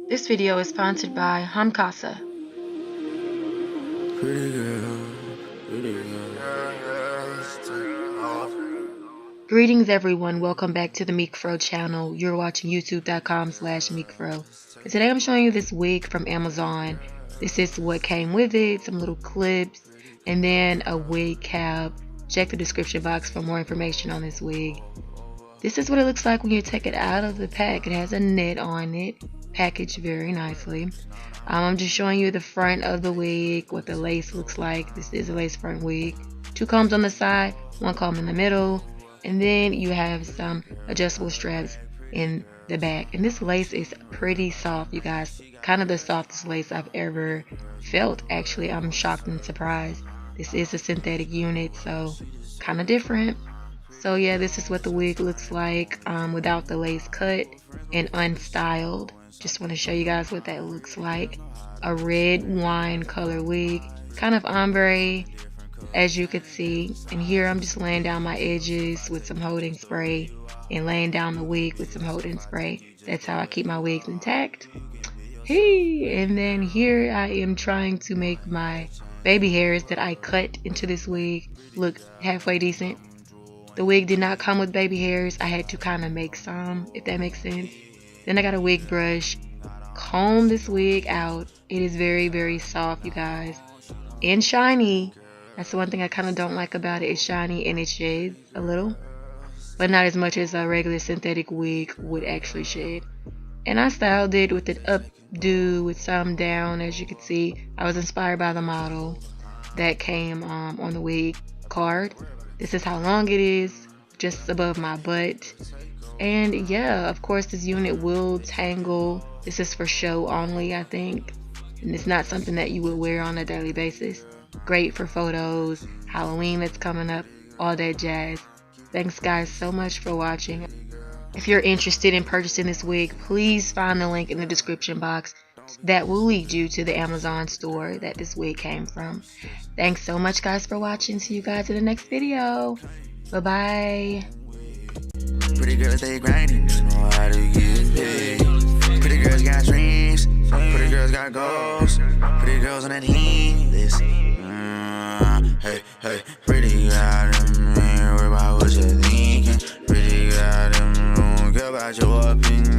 This video is sponsored by Homcasa. Greetings everyone, welcome back to the MeekFro channel. You're watching youtube.com/MeekFro. And today I'm showing you this wig from Amazon. This is what came with it, some little clips, and then a wig cap. Check the description box for more information on this wig. This is what it looks like when you take it out of the pack. It has a net on it, packaged very nicely. I'm just showing you the front of the wig, what the lace looks like. This is a lace front wig. 2 combs on the side, 1 comb in the middle, and then you have some adjustable straps in the back. And this lace is pretty soft, you guys. Kind of the softest lace I've ever felt, actually. I'm shocked and surprised. This is a synthetic unit, so kind of different. So yeah, this is what the wig looks like without the lace cut and unstyled. Just want to show you guys what that looks like. A red wine color wig, kind of ombre, as you could see. And here I'm just laying down my edges with some holding spray and laying down the wig with some holding spray. That's how I keep my wigs intact. Hey, and then here I am trying to make my baby hairs that I cut into this wig look halfway decent. The wig did not come with baby hairs. I had to kind of make some, if that makes sense. Then I got a wig brush, comb this wig out. It is very, very soft, you guys, and shiny. That's the one thing I kind of don't like about it. It's shiny and it sheds a little, but not as much as a regular synthetic wig would actually shed. And I styled it with an updo with some down. As you can see, I was inspired by the model that came on the wig card. This is how long it is, just above my butt. And yeah, of course this unit will tangle. This is for show only, I think, and it's not something that you would wear on a daily basis. Great for photos, Halloween that's coming up, all that jazz. Thanks guys so much for watching. If you're interested in purchasing this wig, please find the link in the description box that will lead you to the Amazon store that this wig came from. Thanks so much guys for watching. See you guys in the next video. Bye bye. Pretty girls, they grinding, know how to get paid. Pretty girls got dreams, pretty girls got goals. Pretty girls on that heat list. Hey, hey, pretty girl, them ain't worry about what you're thinking. Pretty girl, them don't care about your opinion.